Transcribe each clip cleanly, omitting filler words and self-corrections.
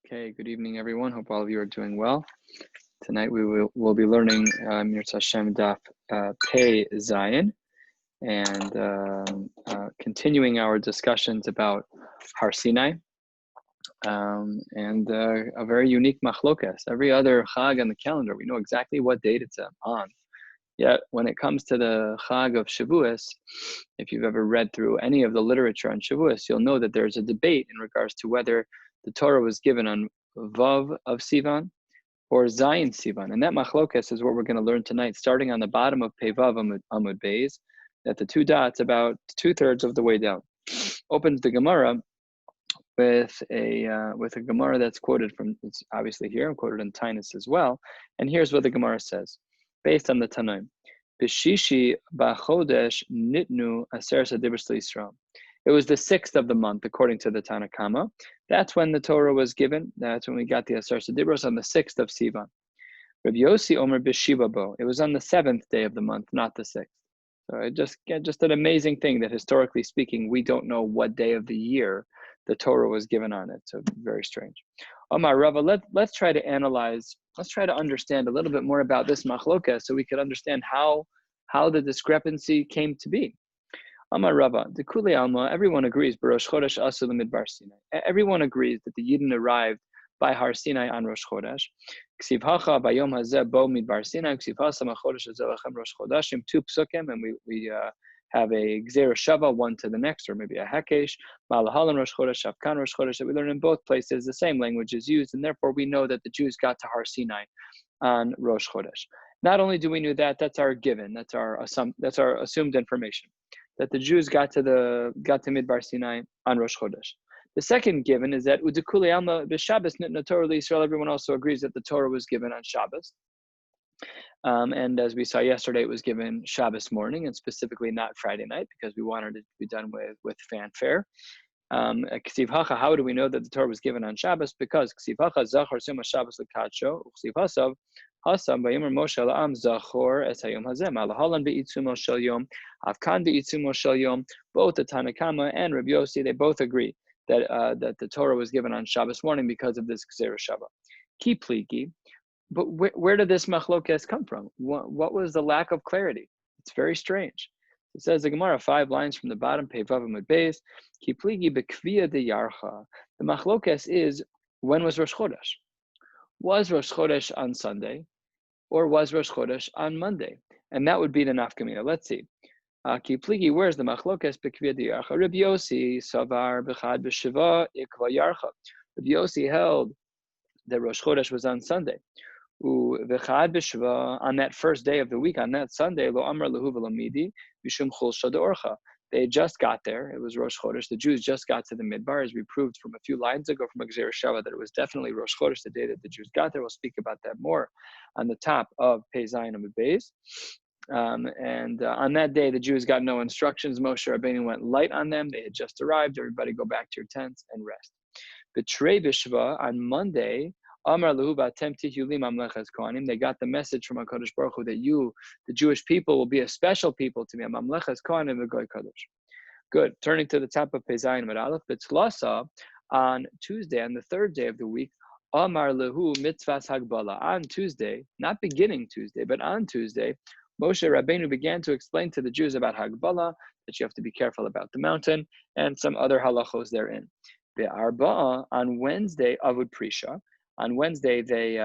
Okay, good evening, everyone. Hope all of you are doing well. Tonight we'll be learning Mirz Hashem Daf Pei Zayin and continuing our discussions about Har Sinai and a very unique machlokas. Every other Chag on the calendar, we know exactly what date it's on. Yet when it comes to the Chag of Shavuos, if you've ever read through any of the literature on Shavuos, you'll know that there's a debate in regards to whether the Torah was given on Vav of Sivan or Zayin Sivan. And that machlokas is what we're going to learn tonight, starting on the bottom of Pei Vav Amud Beis, at the two dots about 2/3 of the way down. Opens the Gemara with a Gemara that's quoted from, it's obviously here, quoted in Tainus as well. And here's what the Gemara says, based on the Tanaim. Bishishi ba'chodesh nitnu aser sadibros l'Yisrael. It was the 6th of the month, according to the Tanakama. That's when the Torah was given. That's when we got the Aser Sedibros, on the 6th of Sivan. Rabbi Yossi Omer B'Shiva Bo. It was on the 7th day of the month, not the 6th. So it just an amazing thing that historically speaking, we don't know what day of the year the Torah was given on it. So very strange. Omar Rava, let's try to analyze, let's try to understand a little bit more about this machloka so we could understand how the discrepancy came to be. Amar Rava, the Kuli Alma, everyone agrees, Rosh Chodesh Asul Midbar Sinai. Everyone agrees that the Yidden arrived by Har Sinai on Rosh Chodesh. Ksiv Hacha Bayom Hazeh Bo Midbar Sinai, Ksiv Hasa Machodesh Azelachem Rosh Chodeshim, 2 psukim, and we have a Gzera Shava, one to the next, or maybe a Hakesh, Malahalan Rosh Chodesh, Shafkan Rosh Chodesh, that we learn in both places, the same language is used, and therefore we know that the Jews got to Har Sinai on Rosh Chodesh. Not only do we know that, that's our given, that's our assumed information, that the Jews got to Midbar Sinai on Rosh Chodesh. The second given is that Udekuli Alma b'Shabbos nitna Torah l'Yisrael. Everyone also agrees that the Torah was given on Shabbos. And as we saw yesterday, it was given Shabbos morning, and specifically not Friday night, because we wanted it to be done with fanfare. Ksiv Hacha, how do we know that the Torah was given on Shabbos? Because Ksiv Hacha Zachor Sima Shabbos L'Kadsho, Ksiv Hasav Hasam Vayomer Moshe La'am Zachor Es Hayom Hazem Alahalan Be'itzumo Shel Yom Avkan Be'itzumo Shel Yom. Both the Tanakama and Rabbi Yossi, they both agree that the Torah was given on Shabbos morning because of this Gzera Shava. Ki Pligi, but where did this machlokas come from? What was the lack of clarity? It's very strange. It says the Gemara, 5 lines from the bottom, Pei Vav Amud Beis, Ki Pligi B'Kviya de Yarcha. The machlokas is, when was Rosh Chodesh? Was Rosh Chodesh on Sunday, or was Rosh Chodesh on Monday? And that would be the nafkamina. Let's see. Ki Pligi, where's the machlokas B'Kviya de Yarcha? Rabbi Yossi Savar B'Chad B'Shiva Ikva Yarcha. Rabbi Yossi held that Rosh Chodesh was on Sunday. On that first day of the week, on that Sunday, lo amar lehu v'lamidi mishum chulsha de'orcha. They just got there. It was Rosh Chodesh. The Jews just got to the Midbar, as we proved from a few lines ago from a Gzera Shava that it was definitely Rosh Chodesh the day that the Jews got there. We'll speak about that more on the top of Pei Zayin Amud Beis. And on that day, the Jews got no instructions. Moshe Rabbeinu went light on them. They had just arrived. Everybody go back to your tents and rest. B'Trei B'Shva, on Monday, Amar Lehu B'Atem Tihu Li Mamlechas Kohanim. They got the message from HaKadosh Baruch Hu that you, the Jewish people, will be a special people to me. Mamlechas Kohanim V'Goy Kadosh. Good. Turning to the top of Pei Zayin Amud Aleph, B'Tzlasa, on Tuesday, on the 3rd day of the week, Amar Lehu Mitzvahs Hagbala. On Tuesday, not beginning Tuesday, but on Tuesday, Moshe Rabbeinu began to explain to the Jews about Hagbala, that you have to be careful about the mountain, and some other halachos therein. Be'Arba'a, on Wednesday, Avud Prisha. On Wednesday, they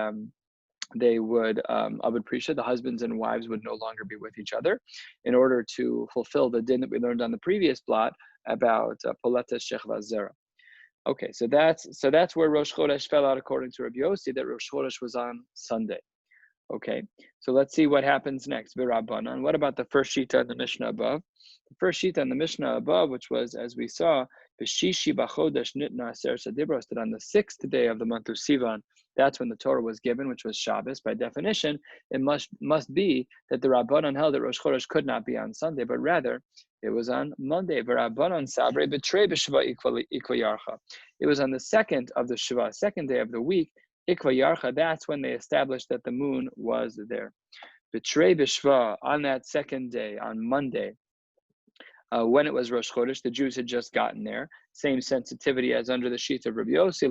would Avud Prisha, the husbands and wives would no longer be with each other, in order to fulfill the din that we learned on the previous blot about Poletes Shechva Zera. Okay, so that's where Rosh Chodesh fell out according to Rabbi Yossi, that Rosh Chodesh was on Sunday. Okay, so let's see what happens next. V'Rabbanan. What about the first shita in the Mishnah above? The first shita in the Mishnah above, which was, as we saw, B'Shishi B'Chodesh Nitna Aser Sadibros, that on the 6th day of the month of Sivan, that's when the Torah was given, which was Shabbos. By definition, it must be that the Rabbanan held that Rosh Chodesh could not be on Sunday, but rather it was on Monday. V'Rabbanan Sabre B'Trei B'Shva Ikva Yarcha. It was on the 2nd of the Shva, 2nd day of the week, Ikva Yarcha, that's when they established that the moon was there. B'Trei B'Shva, on that 2nd day, on Monday, when it was Rosh Chodesh, the Jews had just gotten there. Same sensitivity as under the sheet of Rabbi Yossi.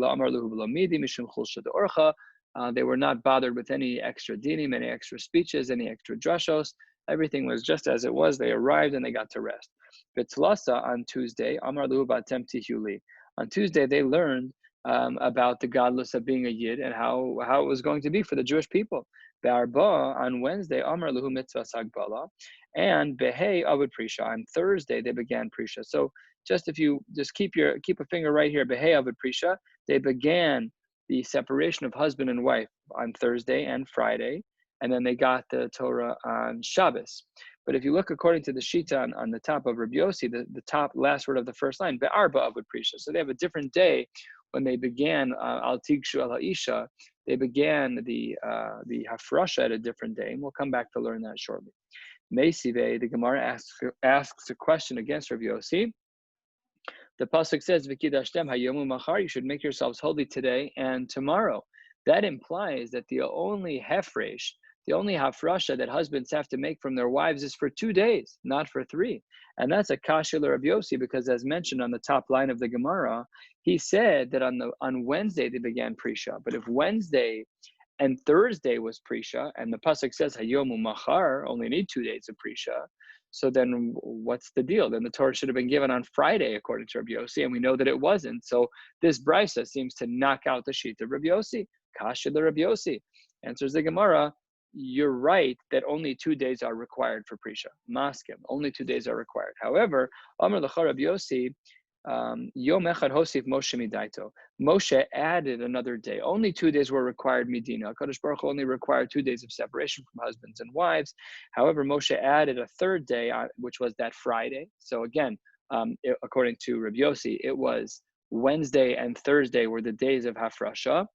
They were not bothered with any extra dinim, any extra speeches, any extra drashos. Everything was just as it was. They arrived and they got to rest. B'tzlasa on Tuesday, Amar Luhu Batem Tihuli. On Tuesday, they learned about the godless of being a Yid and how it was going to be for the Jewish people. Be'arba on Wednesday, Amar Luhu Mitzvah Sagbala. And Behei Avid Prisha. On Thursday, they began Prisha. So just if you just keep a finger right here, Behei Avid Prisha, they began the separation of husband and wife on Thursday and Friday, and then they got the Torah on Shabbos. But if you look according to the Shita on the top of Rabbi Yossi, the top last word of the first line, Be'arba Avid Prisha. So they have a different day when they began Al Tigshu Al Ha'isha. They began the Hafrasha at a different day, and we'll come back to learn that shortly. Meisive, the Gemara asks a question against Rabbi Yossi. The pasuk says, "V'kidashtem hayomu machar." You should make yourselves holy today and tomorrow. That implies that the only hefresh, the only hafrasha that husbands have to make from their wives is for 2 days, not for 3. And that's a kasha Rabbi Yossi, because as mentioned on the top line of the Gemara, he said that on Wednesday they began Prisha. But if Wednesday and Thursday was Prisha, and the pasuk says Hayomu Machar, only need 2 days of Prisha, so then what's the deal? Then the Torah should have been given on Friday, according to Rabbi Yossi, and we know that it wasn't. So this brisa seems to knock out the sheet of Rabbi Yossi. Kasha the Rabbi Yossi. Answers the Gemara, you're right that only 2 days are required for Prisha. Maskim, only 2 days are required. However, Amar L'cha Rabbi Yossi, Yom Echad Hosif Moshe Midaito. Moshe added another day. Only 2 days were required Medina. Kadosh Baruch Hu only required 2 days of separation from husbands and wives. However, Moshe added a third day, which was that Friday. So again, according to Rabbi Yossi, it was Wednesday and Thursday were the days of Hafrasha.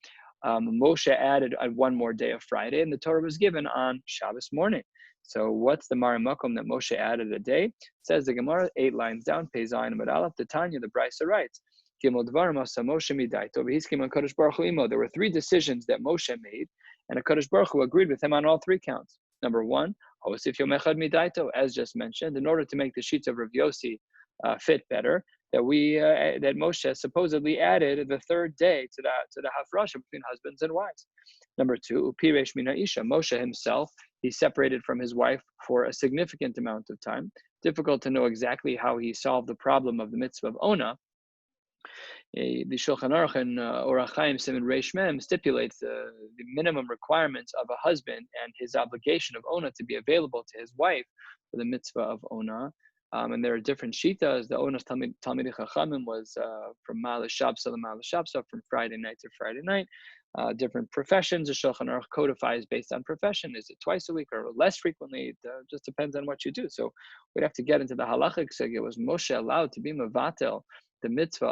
Moshe added one more day of Friday, and the Torah was given on Shabbos morning. So what's the Marimakom that Moshe added a day? Says the Gemara 8 lines down, Pei Zayin Amud Aleph, the Tanya, the Brisa writes, Gimel Dvarim Asa Moshe Midaito v'Hiskim HaKadosh Baruch Hu Imo. There were 3 decisions that Moshe made, and HaKadosh Baruch Hu agreed with him on all 3 counts. Number 1, Hosif Yom Echad Midaito, as just mentioned, in order to make the sheets of Rav Yossi fit better, that Moshe supposedly added the 3rd day to the hafrasha between husbands and wives. Number 2, Upiresh Mina Isha. Moshe himself, he separated from his wife for a significant amount of time. Difficult to know exactly how he solved the problem of the mitzvah of Ona. The Shulchan Aruch and Orach Chaim Siman Reish Mem stipulates the minimum requirements of a husband and his obligation of Ona to be available to his wife for the mitzvah of Ona. And there are different shitas. The Onas Talmidei Chachamim was from Ma'ale Shabsa to Ma'ale Shabsa, from Friday night to Friday night. Different professions, the Shulchan Aruch codifies based on profession. Is it twice a week or less frequently? It just depends on what you do. So we'd have to get into the halachic sugya. Was Moshe allowed to be mevatel the mitzvah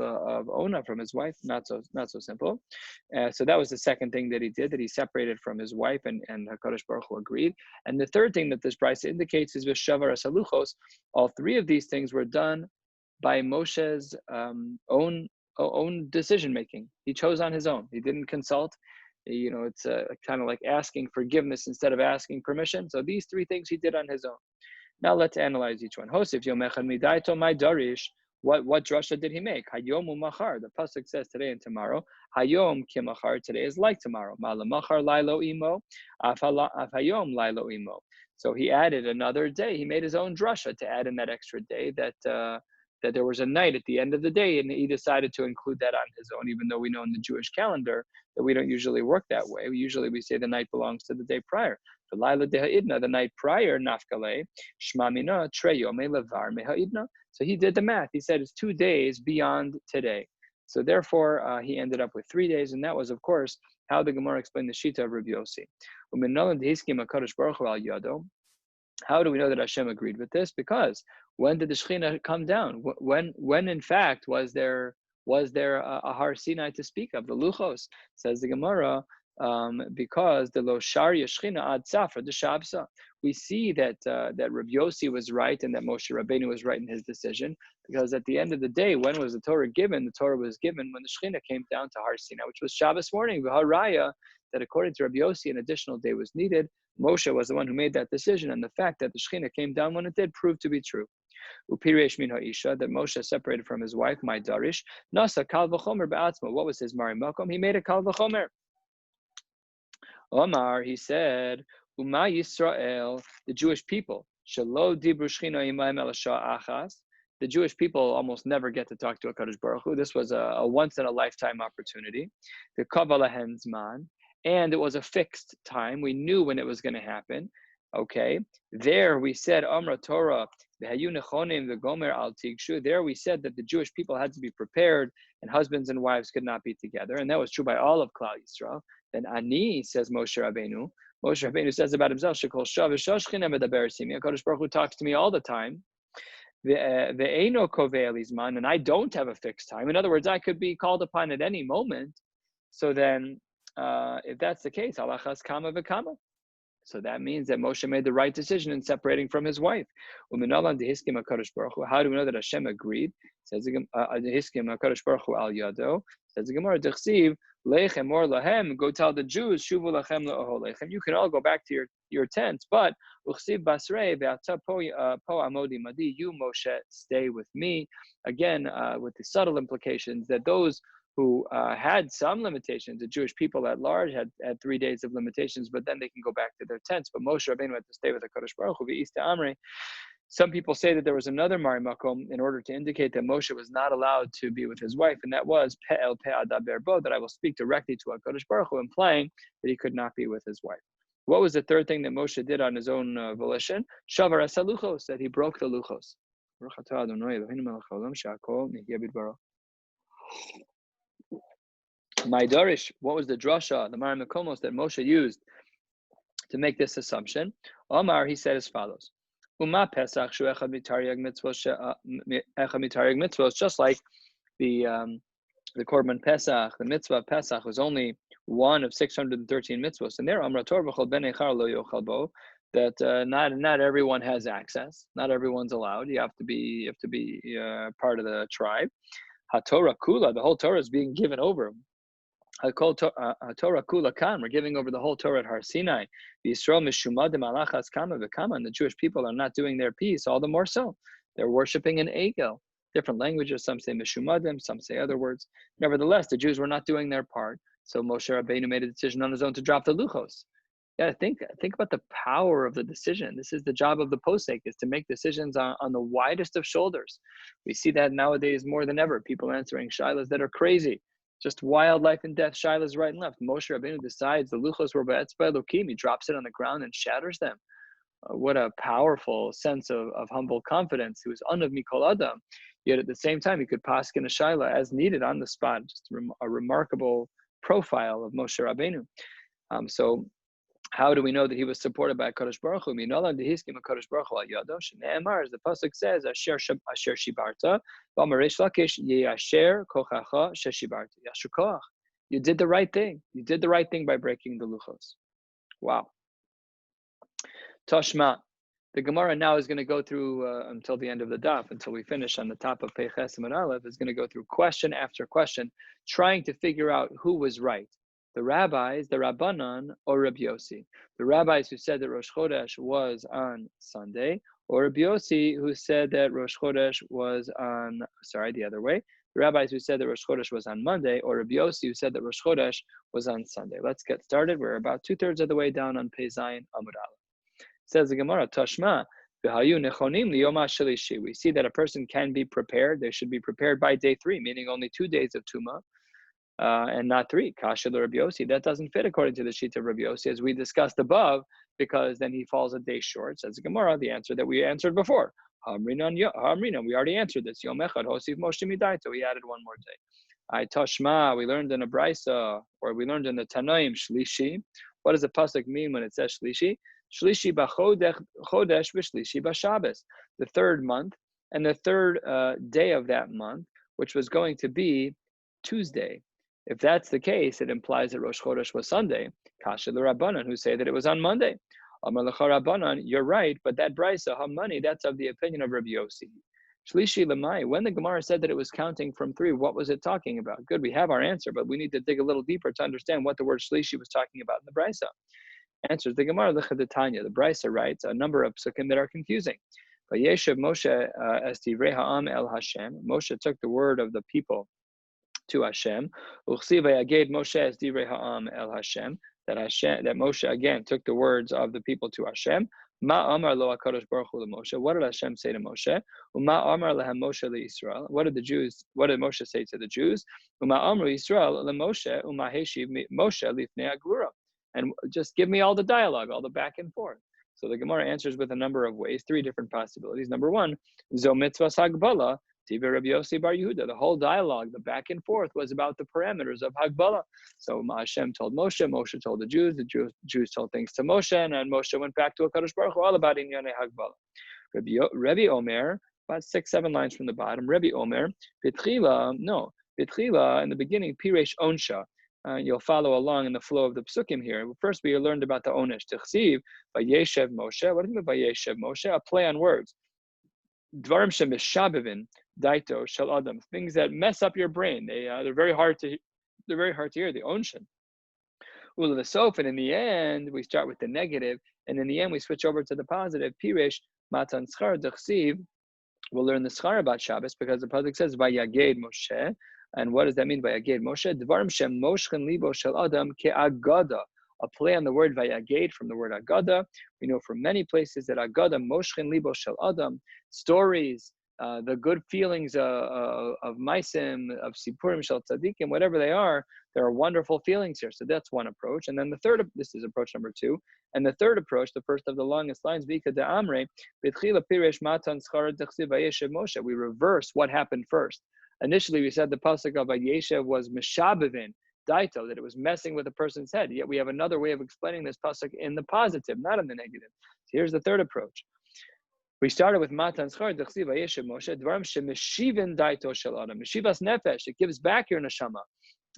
of Ona from his wife? Not so simple. So that was the second thing that he did, that he separated from his wife, and HaKadosh Baruch Hu agreed. And the third thing that this brisa indicates is v'shavar asaluchos. All 3 of these things were done by Moshe's own decision making. He chose on his own. He didn't consult. It's kind of like asking forgiveness instead of asking permission. So these 3 things he did on his own. Now let's analyze each one. Hosif Yom Echad Midaito my Darish. What drasha did he make? Hayom u'machar. The pasuk says today and tomorrow. Hayom kimachar. Today is like tomorrow. Malamachar lailo imo. Af hayom lailo imo. So he added another day. He made his own drasha to add in that extra day, that there was a night at the end of the day, and he decided to include that on his own, even though we know in the Jewish calendar that we don't usually work that way. We say the night belongs to the day prior. The Laila de Ha'idna, the night prior, Nafkale, Shmamina, Treyome, Levar, Meha'idna. So he did the math. He said it's 2 days beyond today. So therefore, he ended up with 3 days, and that was, of course, how the Gemara explained the Shita of Rabbi Yossi. How do we know that Hashem agreed with this? Because when did the Shekhinah come down? When in fact was there a Har Sinai to speak of? The Luchos, says the Gemara. because the lo shar yeshchina ad safra the shabsa. We see that that Rabbi Yossi was right and that Moshe Rabbeinu was right in his decision, because at the end of the day, when was the Torah given? The Torah was given when the Shechina came down to Har Sinai, which was Shabbos morning. V'haraya, that according to Rabbi Yossi, an additional day was needed. Moshe was the one who made that decision, and the fact that the Shechina came down when it did proved to be true. Upiresh min ha'isha, that Moshe separated from his wife, my darish. Nasa kal v'chomer ba'atzmo. What was his mari makom? He made a kal v'chomer. Omar, he said, Uma Yisrael, the Jewish people, Shelo dibru shchina imayim elasha achas. The Jewish people almost never get to talk to a Kadosh Baruch Hu. This was a once-in-a-lifetime opportunity. The Kavala Zman, and it was a fixed time. We knew when it was going to happen. Okay, there we said Amra Torah, there we said that the Jewish people had to be prepared, and husbands and wives could not be together, and that was true by all of Klal Yisrael. Then Ani, says Moshe Rabbeinu. Moshe Rabbeinu says about himself, HaKadosh Baruch Hu talks to me all the time. And I don't have a fixed time. In other words, I could be called upon at any moment. So then, if that's the case, halachas kama v'kama. So that means that Moshe made the right decision in separating from his wife. How do we know that Hashem agreed? Says the Gemara, go tell the Jews, shuvu lachem la'oholechem. You can all go back to your tents, but you, Moshe, stay with me. Again, with the subtle implications that those who had some limitations, the Jewish people at large had 3 days of limitations, but then they can go back to their tents. But Moshe Rabbeinu had to stay with the Kadosh Baruch Hu. Some people say that there was another Mari Makom in order to indicate that Moshe was not allowed to be with his wife, and that was Pe'el Pe'adaber Bo, that I will speak directly to HaKadosh Baruch Hu, implying that he could not be with his wife. What was the third thing that Moshe did on his own volition? Shavar es haluchos, that he broke the luchos. My Darish, what was the drasha, the Mari Makomos that Moshe used to make this assumption? Omar, he said as follows. Uma Pesach shu echad mitaryag mitzvos, just like the Korban Pesach, the mitzvah of Pesach was only one of 613 mitzvos, and there Amra Torah v'chol ben echar lo yochal bo, that not everyone has access, not everyone's allowed. You have to be part of the tribe. HaTorah kula, the whole Torah is being given over. Torah kula kan, we're giving over the whole Torah at Har Sinai. The Yisrael mishumadim alachas kama v'kama, and the Jewish people are not doing their piece, all the more so. They're worshiping an egel. Different languages, some say mishumadim, some say other words. Nevertheless, the Jews were not doing their part, so Moshe Rabbeinu made a decision on his own to drop the luchos. Yeah, think about the power of the decision. This is the job of the posek, is to make decisions on the widest of shoulders. We see that nowadays more than ever. People answering shilas that are crazy. Just wild life and death shilas right and left. Moshe Rabbeinu decides the luchos were ba'etzba elokim. He drops it on the ground and shatters them. What a powerful sense of humble confidence. He was anav mikol adam. Yet at the same time, he could paskin a shaila as needed on the spot. Just a remarkable profile of Moshe Rabbeinu. So how do we know that he was supported by Kadosh Baruch Hu? Minola dehiskim Kadosh Baruch Hu al yado. Shene'emar, as the pasuk says, asher shibarta, v'amarish lakish yasher kochacha sheshibarta. Yasher koach. You did the right thing. You did the right thing by breaking the luchos. Wow. Toshma. The Gemara now is going to go through until the end of the daf, until we finish on the top of Peiches and Aleph, is going to go through question after question, trying to figure out who was right. The rabbis, the Rabbanan, or Rabbi Yossi. The rabbis who said that Rosh Chodesh was on Sunday, or Rabbi Yossi who said that Rosh Chodesh was on, the other way. The rabbis who said that Rosh Chodesh was on Monday, or Rabbi Yossi who said that Rosh Chodesh was on Sunday. Let's get started. We're about 2/3 of the way down on Pei Zayin Amud Aleph. Says the Gemara, Tashma, v'hayu nechonim liyom hashlishi. We see that a person can be prepared. They should be prepared by day 3, meaning only 2 days of Tumah. And not 3. Kasha Rabbi Yossi. That doesn't fit according to the sheet of Rabbi Yossi, as we discussed above, because then he falls a day short. Says the Gemara, the answer that we answered before. Hamrina, we already answered this. Yom Echad Hosif Moshe Midaito. We added one more day. Tashma, we learned in a Brisa, or we learned in the Tanaim, Shlishi. What does the pasuk mean when it says Shlishi? Shlishi b'chodesh v'shlishi b'Shabbos. The 3rd month, and the 3rd day of that month, which was going to be Tuesday. If that's the case, it implies that Rosh Chodesh was Sunday. Kasha the Rabbanan, who say that it was on Monday. Amar lecha Rabbanan, you're right, but that brisa, money, that's of the opinion of Rabbi Yossi. Shlishi lemai, when the Gemara said that it was counting from 3, what was it talking about? Good, we have our answer, but we need to dig a little deeper to understand what the word Shlishi was talking about in the brisa. Answers the Gemara, the brisa writes a number of psukim that are confusing. Vayeshev Moshe as divrei ha'am el Hashem. Moshe took the word of the people to Hashem. Uchsi vayaged Moshe as divrei ha'am el Hashem. That Moshe again took the words of the people to Hashem. Ma amar lo HaKadosh Baruch Hu Moshe. What did Hashem say to Moshe? Uma amar lehem Moshe leYisrael. What did Moshe say to the Jews? Uma amru Yisrael leMoshe uma heshiv Moshe lifnei agvura. And just give me all the dialogue, all the back and forth. So the Gemara answers with a number of ways, 3 different possibilities. Number 1, zo mitzvahs hagbala. Rabbi Yossi Bar Yehuda. The whole dialogue, the back and forth, was about the parameters of Hagbala. So Hashem told Moshe, Moshe told the Jews told things to Moshe, and Moshe went back to HaKadosh Baruch Hu, all about Inyane Hagbala. Rabbi Omer, about 6-7 lines from the bottom, Rabbi Omer, Bitchila, in the beginning, Piresh Onsha. You'll follow along in the flow of the psukim here. First, we learned about the Onesh. Tichsiv, Vayeshev Moshe. What do you mean Vayeshev Moshe? A play on words. Dvarim shemishabevin daito shel adam, things that mess up your brain. They're very hard to hear. The onshin. Ulasof, and in the end we start with the negative, and in the end we switch over to the positive. Piresh matan schar dechsiv. We'll learn the schar about Shabbos because the pasuk says vayaged Moshe, and what does that mean vayaged Moshe? Dvarim shem moshchen libo shel adam ke'agada. A play on the word vayaged from the word agada. We know from many places that agada moshchen libo shel adam, stories, the good feelings of maisim, of sipurim shel tzadikim, whatever they are, there are wonderful feelings here. So that's one approach. And then this is approach number 2. And the third approach, the first of the longest lines, vika de amre, betchila piresh matan schar dechsiv vayeshev Moshe. We reverse what happened first. Initially, we said the pasuk of vayeshev was mishabevin, daito, that it was messing with a person's head. Yet we have another way of explaining this pasuk in the positive, not in the negative. So here's the third approach. We started with Matan Schar Dechsiv Vayeshev Moshe Dvarim Shemeshivin Daito Shel Adam. Meshivas Nefesh. It gives back your neshama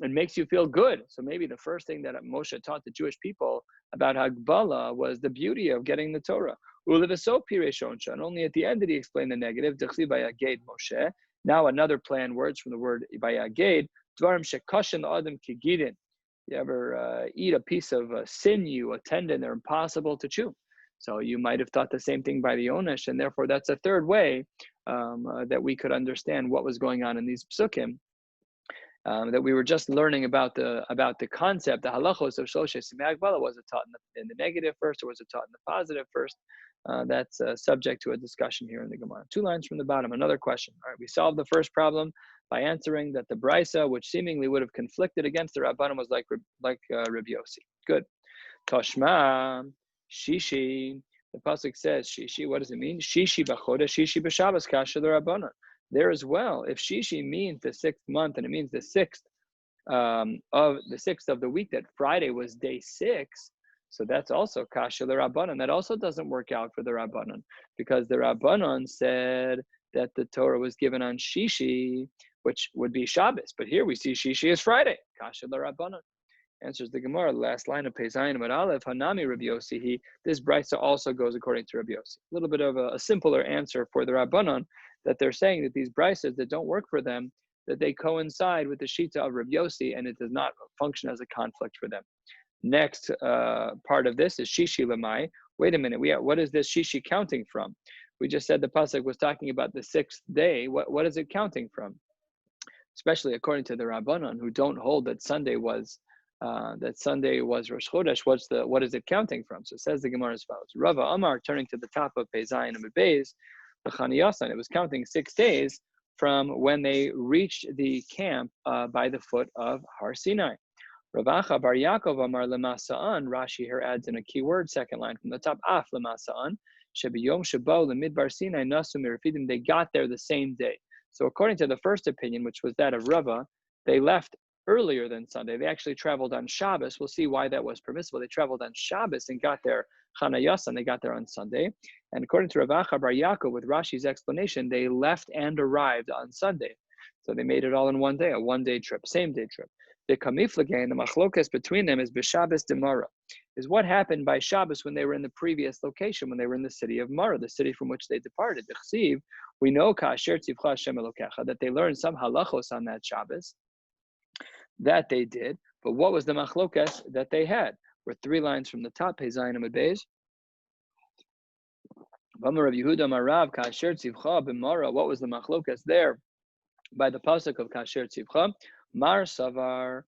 and makes you feel good. So maybe the first thing that Moshe taught the Jewish people about Hagbala was the beauty of getting the Torah. Ulevaso Piresh Onsha. And only at the end did he explain the negative. Dechsiv Vayaged Moshe. Now another play on words from the word Vayaged. Dvarim Shekashin Adam Kigidin. You ever eat a piece of sinew, a tendon, they're impossible to chew. So you might have thought the same thing by the Onesh, and therefore that's a third way that we could understand what was going on in these psukim. That we were just learning about the concept, the halachos of Shlosheh Simei Hagbala. Was it taught in the negative first, or was it taught in the positive first? That's subject to a discussion here in the Gemara. 2 lines from the bottom, another question. All right, we solved the first problem by answering that the brisa, which seemingly would have conflicted against the Rabbanim, was like Rabbi Yossi. Good. Toshma. Shishi, the pasuk says Shishi. What does it mean? Shishi b'chodesh, Shishi b'Shabbos, kasha l'Rabbanan. There as well, if Shishi means the 6th month and it means the 6th of the week, that Friday was day 6, so that's also kasha l'Rabbanan. That also doesn't work out for the Rabbanan because the Rabbanan said that the Torah was given on Shishi, which would be Shabbos. But here we see Shishi is Friday, kasha l'Rabbanan. Answers the Gemara, last line of Peizayin Amud Aleph, Hanami Rabbi Yossi. This brisa also goes according to Rabbi Yossi. A little bit of a simpler answer for the Rabbanon, that they're saying that these brisas that don't work for them, that they coincide with the Shita of Rabbi Yossi, and it does not function as a conflict for them. Next part of this is Shishi Lamai. Wait a minute, what is this Shishi counting from? We just said the pasuk was talking about the 6th day. What is it counting from? Especially according to the Rabbanon, who don't hold that Sunday was Rosh Chodesh. What is it counting from? So it says the Gemara as follows. Rava Amar, turning to the top of Peizayin Amud Beis, the Chaniyasan, it was counting 6 days from when they reached the camp by the foot of Har Sinai. Ravacha Bar Yaakov Amar Lemasa'an, Rashi here adds in a key word, second line from the top, Af Lemasa'an, Shebiyom Shebo Lemidbar Sinai Nasu Mirafidim, they got there the same day. So according to the first opinion, which was that of Rava, they left earlier than Sunday. They actually traveled on Shabbos. We'll see why that was permissible. They traveled on Shabbos and got there Chanayasan. They got there on Sunday. And according to Ravacha Bar Yaakov, with Rashi's explanation, they left and arrived on Sunday. So they made it all in one day, a one-day trip, same-day trip. The kamiflage, and the machlokas between them is b'Shabbos demara, is what happened by Shabbos when they were in the previous location, when they were in the city of Mara, the city from which they departed. We know that they learned some halachos on that Shabbos, that they did. But what was the machlokas that they had? We're 3 lines from the top, Pei Zayin Amud Beis. What was the machlokas there by the pasuk of Kasher Tzivcha? Mar Savar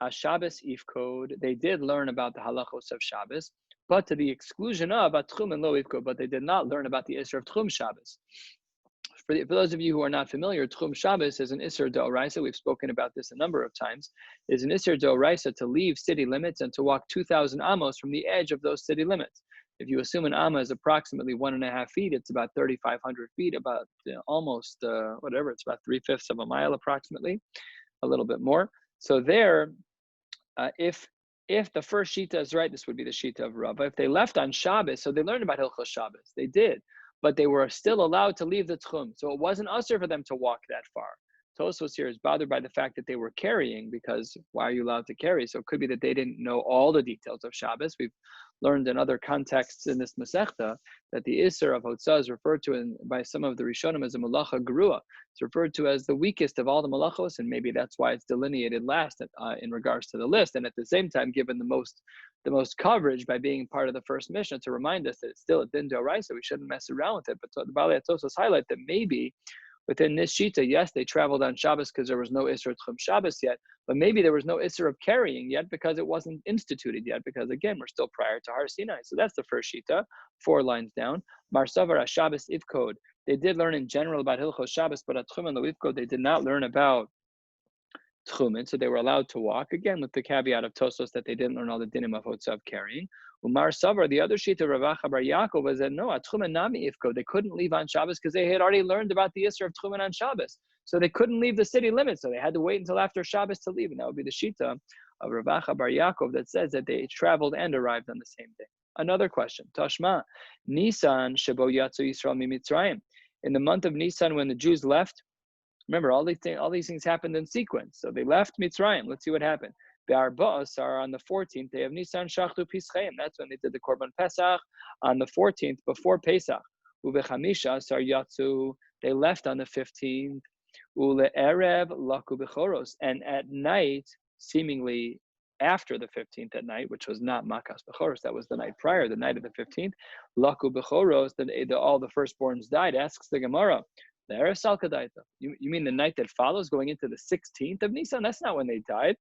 Shabbos Ifkod. They did learn about the halachos of Shabbos, but to the exclusion of Tchum and Lo Ifkod. But they did not learn about the Isser of Tchum Shabbos. For those of you who are not familiar, Tchum Shabbos is an Isser D'Oraisa. We've spoken about this a number of times. Is an Isser D'Oraisa to leave city limits and to walk 2,000 amos from the edge of those city limits. If you assume an amma is approximately 1.5 feet, it's about 3,500 feet, about almost it's about 3/5 of a mile approximately, a little bit more. So there, if the first shita is right, this would be the shita of Rabbi. If they left on Shabbos, so they learned about Hilchos Shabbos, they did, but they were still allowed to leave the Tchum. So it wasn't usher for them to walk that far. Tosfos here is bothered by the fact that they were carrying, because why are you allowed to carry? So it could be that they didn't know all the details of Shabbos. We've learned in other contexts in this Masechta that the Isser of Hotzah is referred to by some of the Rishonim as a Malacha Gerua. It's referred to as the weakest of all the Malachos, and maybe that's why it's delineated last in regards to the list. And at the same time, given the most coverage by being part of the first Mishnah to remind us that it's still a Din D'Oraisa, so we shouldn't mess around with it. But the Balei HaTosfos highlight that maybe within this shita, yes, they traveled on Shabbos because there was no Isser Tchum Shabbos yet, but maybe there was no Isser of carrying yet because it wasn't instituted yet, because again, we're still prior to Har Sinai. So that's the first shita, 4 lines down. Mar Savar Shabbos Ivkod. They did learn in general about Hilchos Shabbos, but at Tchum and Ivkod, they did not learn about Tchumen, so they were allowed to walk, again with the caveat of Tosfos that they didn't learn all the dinim of Hotzah of carrying. Umar Savar, the other sheet of Rav Acha bar Yaakov, was that no, at Tchumen Nami Ifko, they couldn't leave on Shabbos because they had already learned about the Isser of Tchumen on Shabbos. So they couldn't leave the city limits, so they had to wait until after Shabbos to leave. And that would be the shita of Rav Acha bar Yaakov that says that they traveled and arrived on the same day. Another question, Tashma, Nisan Shebo Yatzu Yisrael Mimitzrayim. In the month of Nisan, when the Jews left, remember, all these things happened in sequence. So they left Mitzrayim. Let's see what happened. Be'arba'os are on the 14th day of Nisan Shachtu Pischayim. That's when they did the Korban Pesach on the 14th before Pesach. Ubechamisha Sar Yatzu. They left on the 15th. Ule'erev Laku Bechoros. And at night, seemingly after the 15th at night, which was not Makas Bechoros, that was the night prior, the night of the 15th, Laku Bechoros, all the firstborns died. Asks the Gemara. The Erev Salkadaita. You mean the night that follows, going into the 16th of Nisan? That's not when they died.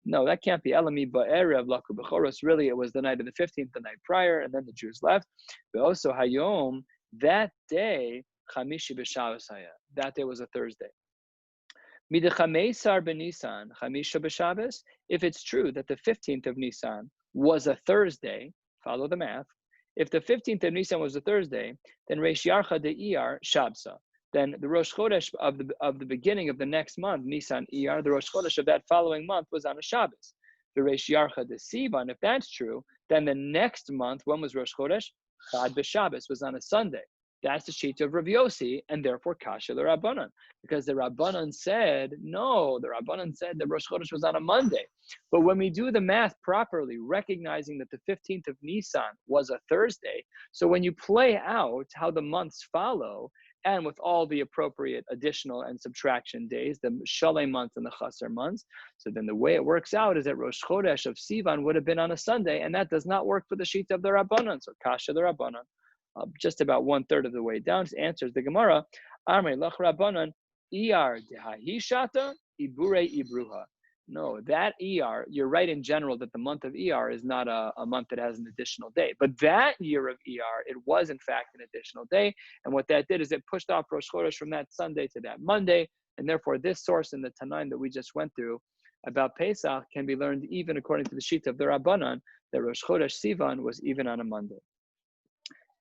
No, that can't be Elami Ba'erev Laku Bechoros. Really, it was the night of the 15th, the night prior, and then the Jews left. But also Hayom, that day, Chamishi B'Shabbos Haya. That day was a Thursday. Midechamesar b'Nisan, Chamisha B'Shabbos. If it's true that the 15th of Nisan was a Thursday, follow the math. If the 15th of Nisan was a Thursday, then Reish Yarcha de'iyar Shabsa. Then the Rosh Chodesh of the beginning of the next month, Nisan Iyar, the Rosh Chodesh of that following month was on a Shabbos. The Reish Yarcha de Sivan, if that's true, then the next month, when was Rosh Chodesh? Chad b'Shabbos, was on a Sunday. That's the sheet of Rav Yossi, and therefore Kasha the Rabbanan. Because the Rabbanan said, no, the Rabbanan said that Rosh Chodesh was on a Monday. But when we do the math properly, recognizing that the 15th of Nisan was a Thursday, so when you play out how the months follow, and with all the appropriate additional and subtraction days, the Shalem months and the Chaser months. So then the way it works out is that Rosh Chodesh of Sivan would have been on a Sunday, and that does not work for the sheet of the Rabbanan. So Kasha the Rabbanan, just about 1/3 of the way down, answers the Gemara, Amrei Lach Rabbanan, Iyar dehahi shata, Ibure Ibruha. No, that Iyar, you're right in general that the month of Iyar is not a month that has an additional day. But that year of Iyar, it was in fact an additional day. And what that did is it pushed off Rosh Chodesh from that Sunday to that Monday. And therefore, this source in the Tanaim that we just went through about Pesach can be learned even according to the sheet of the Rabbanan, that Rosh Chodesh Sivan was even on a Monday.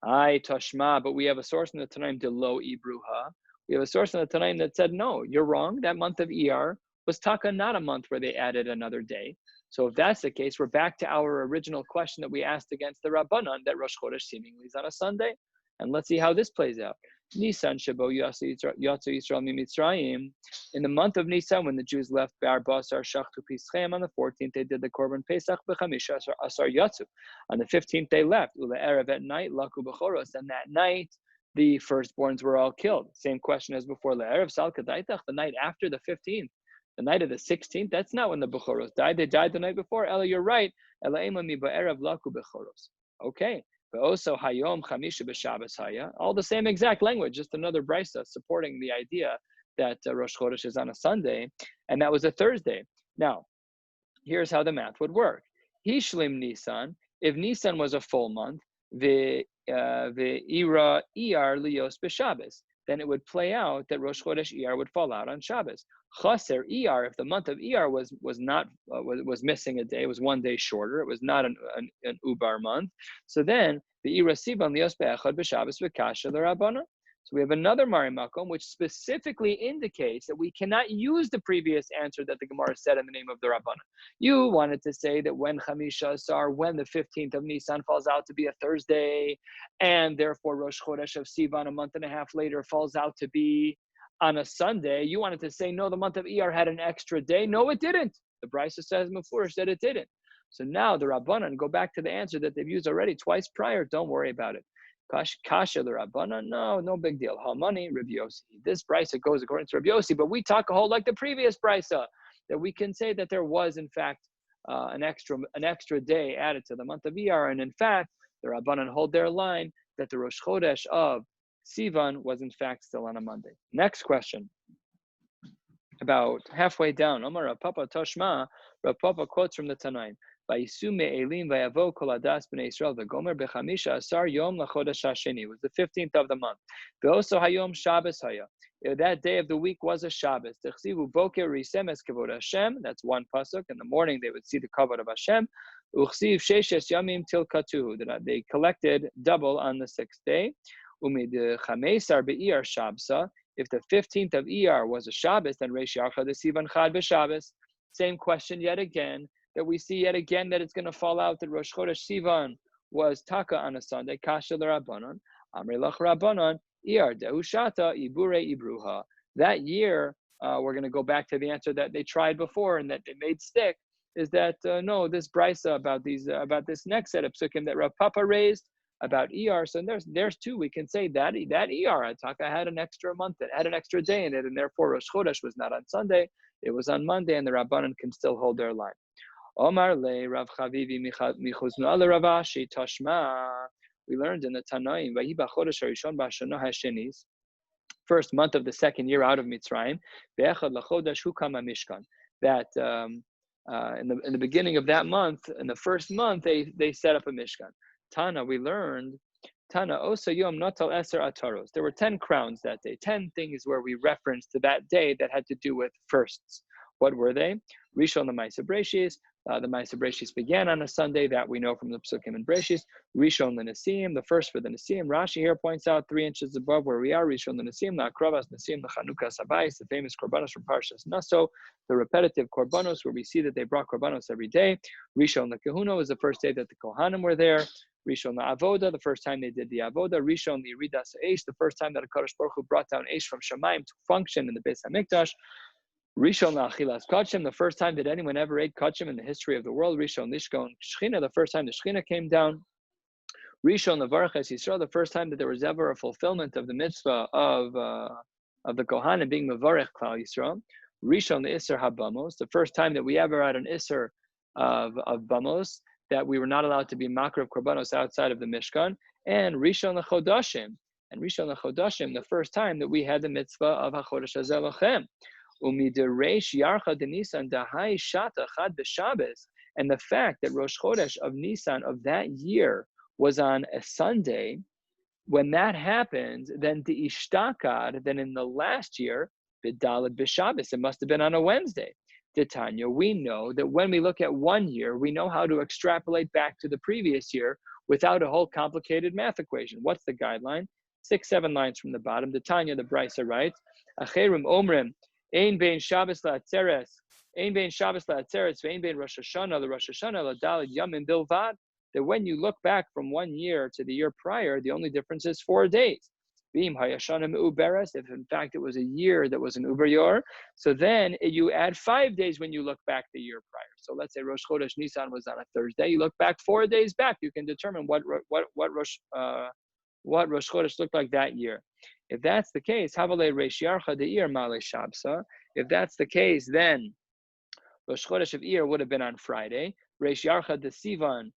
Ay Tashma, but we have a source in the Tanaim, de lo Ibruha. We have a source in the Tanaim that said, no, you're wrong. That month of Iyar was Taka not a month where they added another day. So if that's the case, we're back to our original question that we asked against the Rabbanan, that Rosh Chodesh seemingly is on a Sunday. And let's see how this plays out. Nisan Shabo Yatsu Yisrael Mimitzrayim. In the month of Nisan, when the Jews left Bar Basar Shachtu Pischem, on the 14th they did the Korban Pesach B'chamisha Asar Yatsu. On the 15th they left. Ula Erev at night Laku B'choros, and that night the firstborns were all killed. Same question as before. La Erev Sal Kadaitach, the night after the 15th. The night of the 16th, that's not when the B'choros died. They died the night before. Ella, you're right. Ela Ema Mi Ba'erev Laku B'choros. Okay. But also Hayom Chamisha B'Shabbos Haya. All the same exact language, just another brisa supporting the idea that Rosh Chodesh is on a Sunday, and that was a Thursday. Now, here's how the math would work. Hishlim Nisan, if Nisan was a full month, the Ira Iyar Lios B'Shabbos, then it would play out that Rosh Chodesh Iyar would fall out on Shabbos. Chaser Iyar, if the month of Iyar was missing a day, it was one day shorter, it was not an Ubar month, so then the Ira Sivan Lios Be'echad B'Shabbos V'Kasha L'Rabbana. So we have another Mari Makom, which specifically indicates that we cannot use the previous answer that the Gemara said in the name of the Rabbana. You wanted to say that when Chamisha Asar, when the 15th of Nisan falls out to be a Thursday, and therefore Rosh Chodesh of Sivan a month and a half later falls out to be on a Sunday, you wanted to say, no, the month of Iyar had an extra day. No, it didn't. The Brisa says Mefurish that it didn't. So now the Rabbanan go back to the answer that they've used already twice prior. Don't worry about it. Kasha the Rabbana, no big deal. Hamani, Rabbi Yossi. This brisa goes according to Rabbi Yossi, but we talk a whole like the previous brisa, that we can say that there was in fact an extra day added to the month of Iyar, and in fact the Rabbanan hold their line that the Rosh Chodesh of Sivan was in fact still on a Monday. Next question. About halfway down, Omar Rav Papa Toshma, Rav Papa quotes from the Tanaim. It was the 15th of the month. That day of the week was a Shabbos. That's one pasuk. In the morning they would see the kavod of Hashem. They collected double on the 6th day. If the 15th of Iyar was a Shabbos, then Reish Yarcha the Sivan Chad b'Shabbos. Same question yet again, that we see yet again that it's going to fall out that Rosh Chodesh Sivan was Taka on a Sunday, Kasha l'Rabbanon, Amrei Lach Rabbanon, Iyar Dehushata Ibure Ibruha. That year, we're going to go back to the answer that they tried before and that they made stick, is that no, this brisa about this next set of psukim that Rav Papa raised about Iyar. So there's two. We can say that Iyar Taka had an extra month, it had an extra day in it, and therefore Rosh Chodesh was not on Sunday, it was on Monday, and the Rabbanan can still hold their line. Omar le Rav Chavivi michuznu ala Ravashi Tashma. We learned in the Tanaim, Vayiba Chodesh Harishon B'Hashana Hashenis, first month of the second year out of Mitzrayim, Be'echad lachodesh hukama Mishkan. That in the beginning of that month, in the first month, they set up a Mishkan. Tana, we learned, Tana Osa Yom Natal Eser Ataros. There were 10 crowns that day, 10 things where we referenced to that day that had to do with firsts. What were they? Rishon the Ma'aseh Breshis. The Ma'aseh Breshis began on a Sunday, that we know from the Psukim and Breshis. Rishon the Nesim, the first for the Nesim. Rashi here points out 3 inches above where we are. Rishon the Nesim, the Akravas Nesim, the Chanukah Sabais, the famous Korbanos from Parshas Naso, the repetitive Korbanos where we see that they brought Korbanos every day. Rishon the Kahuna was the first day that the Kohanim were there. Rishon the Avoda, the first time they did the Avoda. Rishon the Yeridas Eish, the first time that a Kadosh Baruch Hu brought down Eish from Shamayim to function in the Beis HaMikdash. Rishon Achilas Kachim, the first time that anyone ever ate Kachim in the history of the world. Rishon Nishkon Shechina, the first time the Shechina came down. Rishon Levarches Yisrael, the first time that there was ever a fulfillment of the mitzvah of the Kohanim being Mevarech Klal Yisrael. Rishon the Isser HaBamos, the first time that we ever had an Isser of Bamos, that we were not allowed to be Makar of Korbanos outside of the Mishkan. And Rishon LeChodashim, the first time that we had the mitzvah of HaChodesh Hazeh Lochem. And the fact that Rosh Chodesh of Nisan of that year was on a Sunday, when that happened, then the Ishtakad, then in the last year, B'Daled B'Shabbos, it must have been on a Wednesday. Titania, we know that when we look at 1 year, we know how to extrapolate back to the previous year without a whole complicated math equation. What's the guideline? 6-7 lines from the bottom. Titania, the Brisa writes, Acherim Omrim, Ein bein Shabbos la'atzeres, Ein bein Shabbos la'atzeres, Ve'ein bein Rosh Hashanah la'Daled Yamim Bilvad. That when you look back from 1 year to the year prior, the only difference is 4 days. Beam hayashana uberes, if in fact it was a year that was an uber yor, so then you add 5 days when you look back the year prior. So let's say Rosh Chodesh Nisan was on a Thursday. You look back 4 days back. You can determine what Rosh Chodesh looked like that year. If that's the case, Havale Reish Yarcha De'ir Male Shabsa. If that's the case, then Rosh Chodesh of Ir would have been on Friday. Reish Yarcha de Sivan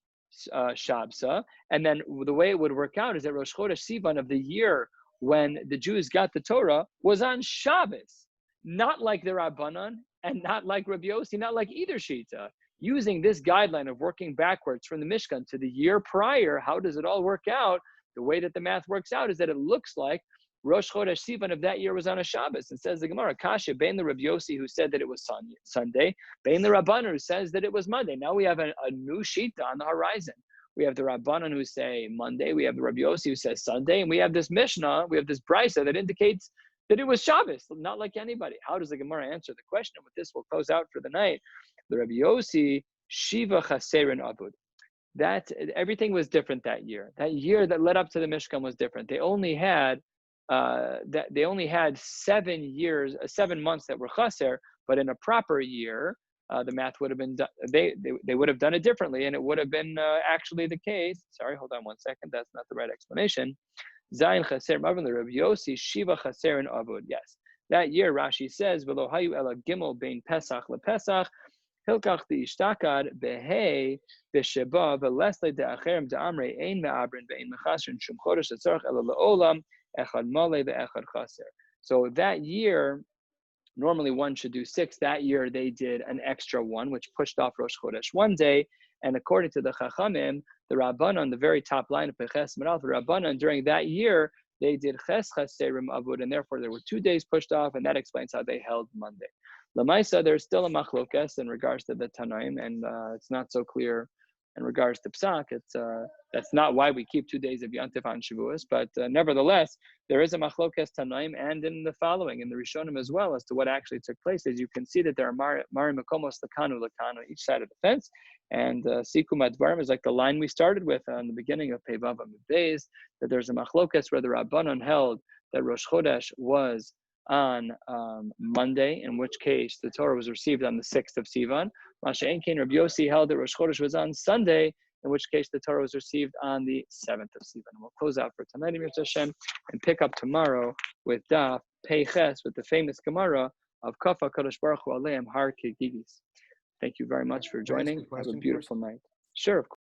Shabsa. And then the way it would work out is that Rosh Chodesh Sivan of the year when the Jews got the Torah was on Shabbos, not like the Rabbanan and not like Rabbi Yossi, not like either Shita. Using this guideline of working backwards from the Mishkan to the year prior, how does it all work out? The way that the math works out is that it looks like Rosh Chodesh Sivan of that year was on a Shabbos. It says the Gemara, Kasha, Bein the Rabbi Yossi who said that it was Sunday, Bein the Rabbanan who says that it was Monday. Now we have a new Shita on the horizon. We have the Rabbanan who say Monday, we have the Rabbi Yossi who says Sunday, and we have this Mishnah, we have this Brisa that indicates that it was Shabbos, not like anybody. How does the Gemara answer the question? And with this, we'll close out for the night. The Rabbi Yossi, Shiva Chaserin Abud. That everything was different that year. That year that led up to the Mishkan was different. They only had 7 months that were chaser, but in a proper year, the math would have been done. They would have done it differently, and it would have been actually the case. Sorry, hold on 1 second. That's not the right explanation. Zayin chaser mavin the Rabbi Yossi shiva chaser and avud. Yes, that year Rashi says v'lo hayu ela gimel bein Pesach lePesach hilkach diishtakad behei b'sheba v'lesle de'acherem de'amrei ein me'abrin bein mechasrin shum chodesh etzarach ela le'olam echad male ve'echad chaser. So that year, normally one should do 6. That year they did an extra 1, which pushed off Rosh Chodesh 1 day. And according to the Chachamim, the Rabbanan, the very top line of Peches Meral, the Rabbanan during that year, they did Ches Chaserim Avud, and therefore there were 2 days pushed off, and that explains how they held Monday. Lamaisa, there's still a machlokas in regards to the Tanaim, and it's not so clear in regards to Psak. That's not why we keep 2 days of Yantif on Shavuos, but nevertheless, there is a machlokas Tanaim, and in the following, in the Rishonim as well, as to what actually took place. As you can see that there are Mari Makomos Lakanu Lakanu each side of the fence, and Sikum Advarim is like the line we started with on the beginning of Pevav Amud, that there's a machlokas where the Rabbanon held that Rosh Chodesh was on Monday, in which case the Torah was received on the 6th of Sivan. Masha Enkein Rabbi Yossi held that Rosh Chodesh was on Sunday, in which case the Torah was received on the 7th of Sivan. And we'll close out for tonight, Mir Hashem, and pick up tomorrow with Daf Peiches, with the famous Gemara of Kafa Kadosh Baruch Hu Aleim Har Kegigis. Thank you very much for joining. Have a beautiful night. Sure, of course.